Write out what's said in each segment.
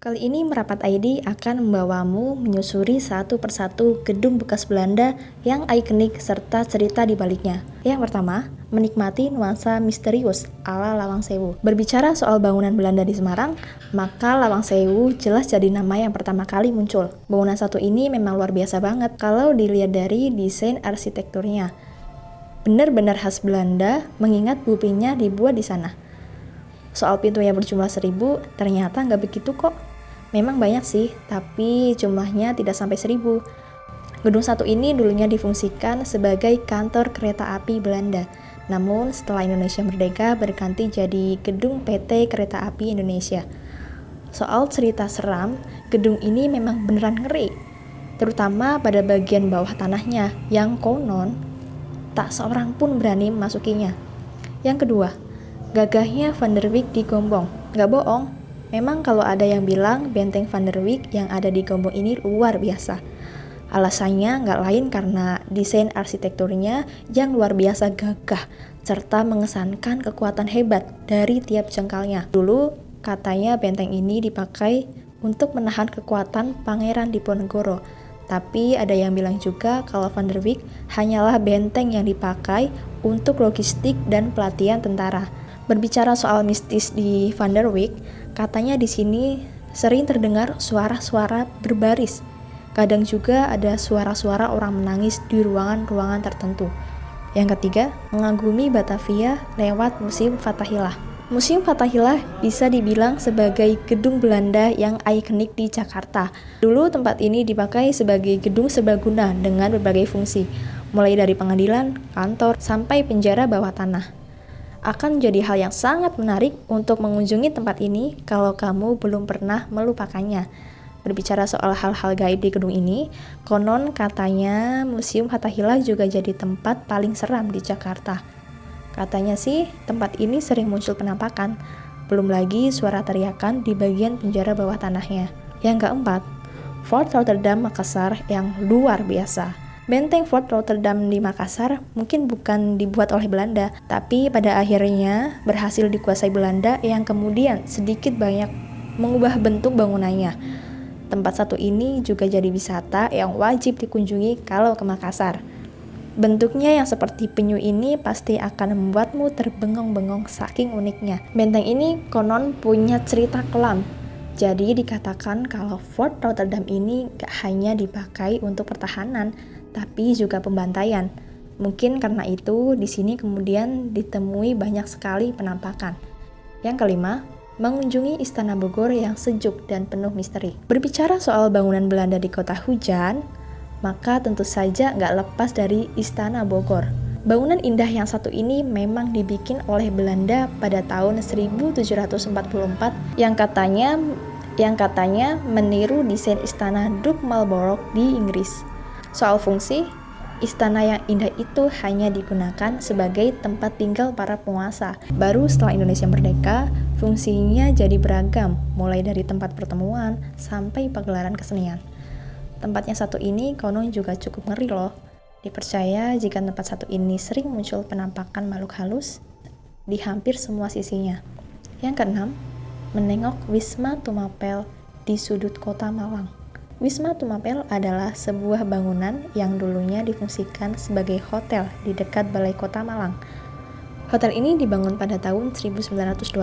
Kali ini Merapat ID akan membawamu menyusuri satu persatu gedung bekas Belanda yang ikonik serta cerita di baliknya. Yang pertama, menikmati nuansa misterius ala Lawang Sewu. Berbicara soal bangunan Belanda di Semarang, maka Lawang Sewu jelas jadi nama yang pertama kali muncul. Bangunan satu ini memang luar biasa banget kalau dilihat dari desain arsitekturnya. Benar-benar khas Belanda, mengingat bupinya dibuat di sana. Soal pintunya berjumlah 1000, ternyata nggak begitu kok. Memang banyak sih, tapi jumlahnya tidak sampai 1000. Gedung satu ini dulunya difungsikan sebagai kantor kereta api Belanda. Namun setelah Indonesia merdeka berganti jadi gedung PT Kereta Api Indonesia. Soal cerita seram, gedung ini memang beneran ngeri. Terutama pada bagian bawah tanahnya yang konon tak seorang pun berani memasukinya. Yang kedua, gagahnya Van der Wijk di Gombong. Gak bohong. Memang kalau ada yang bilang benteng Van der Wijk yang ada di Gombong ini luar biasa. Alasannya nggak lain karena desain arsitekturnya yang luar biasa gagah, serta mengesankan kekuatan hebat dari tiap jengkalnya. Dulu katanya benteng ini dipakai untuk menahan kekuatan Pangeran Diponegoro. Tapi ada yang bilang juga kalau Van der Wijk hanyalah benteng yang dipakai untuk logistik dan pelatihan tentara. Berbicara soal mistis di Van der Wijk, katanya di sini sering terdengar suara-suara berbaris. Kadang juga ada suara-suara orang menangis di ruangan-ruangan tertentu. Yang ketiga, mengagumi Batavia lewat Museum Fathahillah. Museum Fathahillah bisa dibilang sebagai gedung Belanda yang ikonik di Jakarta. Dulu tempat ini dipakai sebagai gedung serbaguna dengan berbagai fungsi, mulai dari pengadilan, kantor, sampai penjara bawah tanah. Akan jadi hal yang sangat menarik untuk mengunjungi tempat ini kalau kamu belum pernah melupakannya. Berbicara soal hal-hal gaib di gedung ini, konon katanya Museum Fathahillah juga jadi tempat paling seram di Jakarta. Katanya sih, tempat ini sering muncul penampakan, belum lagi suara teriakan di bagian penjara bawah tanahnya. Yang keempat, Fort Rotterdam Makassar yang luar biasa. Benteng Fort Rotterdam di Makassar mungkin bukan dibuat oleh Belanda, tapi pada akhirnya berhasil dikuasai Belanda yang kemudian sedikit banyak mengubah bentuk bangunannya. Tempat satu ini juga jadi wisata yang wajib dikunjungi kalau ke Makassar. Bentuknya yang seperti penyu ini pasti akan membuatmu terbengong-bengong saking uniknya. Benteng ini konon punya cerita kelam. Jadi dikatakan kalau Fort Rotterdam ini gak hanya dipakai untuk pertahanan, tapi juga pembantaian. Mungkin karena itu di sini kemudian ditemui banyak sekali penampakan. Yang kelima, mengunjungi Istana Bogor yang sejuk dan penuh misteri. Berbicara soal bangunan Belanda di kota hujan, maka tentu saja nggak lepas dari Istana Bogor. Bangunan indah yang satu ini memang dibikin oleh Belanda pada tahun 1744 yang katanya meniru desain istana Duke Marlborough di Inggris. Soal fungsi, istana yang indah itu hanya digunakan sebagai tempat tinggal para penguasa. Baru setelah Indonesia merdeka, fungsinya jadi beragam, mulai dari tempat pertemuan sampai pagelaran kesenian. Tempatnya satu ini konon juga cukup ngeri loh. Dipercaya jika tempat satu ini sering muncul penampakan makhluk halus di hampir semua sisinya. Yang keenam, menengok Wisma Tumapel di sudut kota Malang. Wisma Tumapel adalah sebuah bangunan yang dulunya difungsikan sebagai hotel di dekat Balai Kota Malang. Hotel ini dibangun pada tahun 1928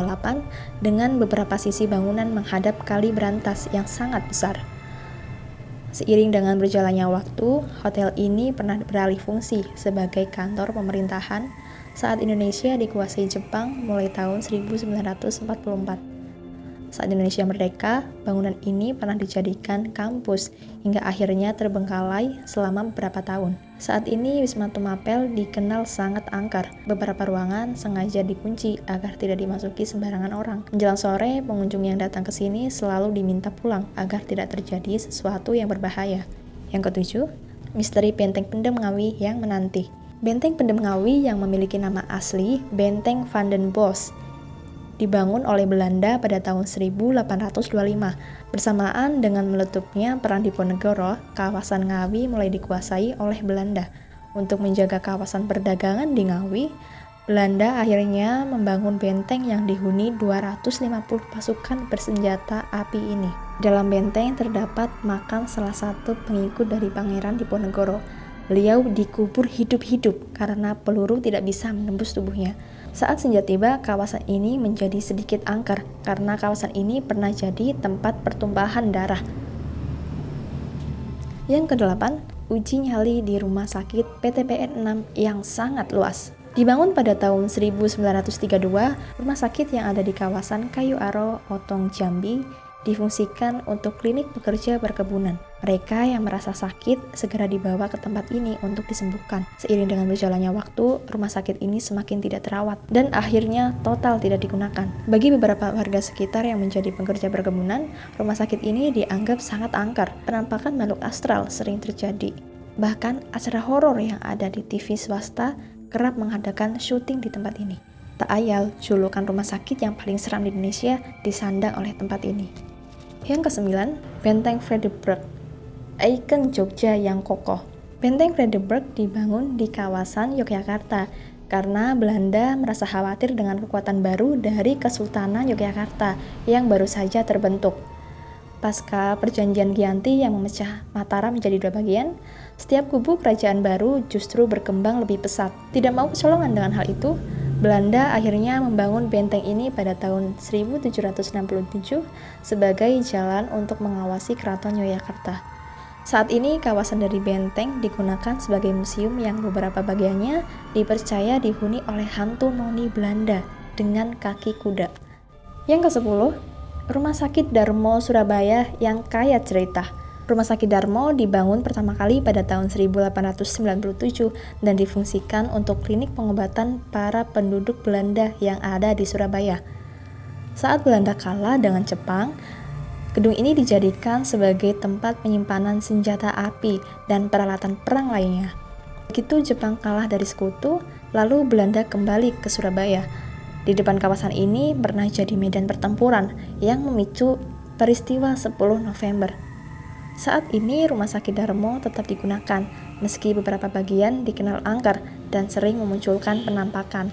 dengan beberapa sisi bangunan menghadap Kali Brantas yang sangat besar. Seiring dengan berjalannya waktu, hotel ini pernah beralih fungsi sebagai kantor pemerintahan saat Indonesia dikuasai Jepang mulai tahun 1944. Saat Indonesia merdeka, bangunan ini pernah dijadikan kampus hingga akhirnya terbengkalai selama beberapa tahun. Saat ini Wisma Tumapel dikenal sangat angker. Beberapa ruangan sengaja dikunci agar tidak dimasuki sembarangan orang. Menjelang sore, pengunjung yang datang ke sini selalu diminta pulang agar tidak terjadi sesuatu yang berbahaya. Yang ketujuh, misteri Benteng Pendem Ngawi yang menanti. Benteng Pendem Ngawi yang memiliki nama asli Benteng Van den Bosch dibangun oleh Belanda pada tahun 1825. Bersamaan dengan meletupnya Perang Diponegoro, kawasan Ngawi mulai dikuasai oleh Belanda. Untuk menjaga kawasan perdagangan di Ngawi, Belanda akhirnya membangun benteng yang dihuni 250 pasukan bersenjata api ini. Dalam benteng terdapat makam salah satu pengikut dari Pangeran Diponegoro. Beliau dikubur hidup-hidup karena peluru tidak bisa menembus tubuhnya. Saat senja tiba, kawasan ini menjadi sedikit angker karena kawasan ini pernah jadi tempat pertumpahan darah. Yang kedelapan, uji nyali di Rumah Sakit PTPN 6 yang sangat luas. Dibangun pada tahun 1932, rumah sakit yang ada di kawasan Kayu Aro, Otong, Jambi difungsikan untuk klinik pekerja perkebunan. Mereka yang merasa sakit segera dibawa ke tempat ini untuk disembuhkan. Seiring dengan berjalannya waktu, rumah sakit ini semakin tidak terawat dan akhirnya total tidak digunakan. Bagi beberapa warga sekitar yang menjadi pekerja perkebunan, rumah sakit ini dianggap sangat angker. Penampakan makhluk astral sering terjadi. Bahkan acara horor yang ada di TV swasta kerap mengadakan syuting di tempat ini. Tak ayal, julukan rumah sakit yang paling seram di Indonesia disandang oleh tempat ini. Yang kesembilan, Benteng Vredenburg, ikon Jogja yang kokoh. Benteng Vredenburg dibangun di kawasan Yogyakarta karena Belanda merasa khawatir dengan kekuatan baru dari Kesultanan Yogyakarta yang baru saja terbentuk. Pasca perjanjian Giyanti yang memecah Mataram menjadi dua bagian, setiap kubu kerajaan baru justru berkembang lebih pesat. Tidak mau kecolongan dengan hal itu, Belanda akhirnya membangun benteng ini pada tahun 1767 sebagai jalan untuk mengawasi Keraton Yogyakarta. Saat ini kawasan dari benteng digunakan sebagai museum yang beberapa bagiannya dipercaya dihuni oleh hantu noni Belanda dengan kaki kuda. Yang ke-10, Rumah Sakit Darmo Surabaya yang kaya cerita. Rumah Sakit Darmo dibangun pertama kali pada tahun 1897 dan difungsikan untuk klinik pengobatan para penduduk Belanda yang ada di Surabaya. Saat Belanda kalah dengan Jepang, gedung ini dijadikan sebagai tempat penyimpanan senjata api dan peralatan perang lainnya. Begitu Jepang kalah dari sekutu, lalu Belanda kembali ke Surabaya. Di depan kawasan ini pernah jadi medan pertempuran yang memicu peristiwa 10 November. Saat ini Rumah Sakit Darmo tetap digunakan, meski beberapa bagian dikenal angker dan sering memunculkan penampakan.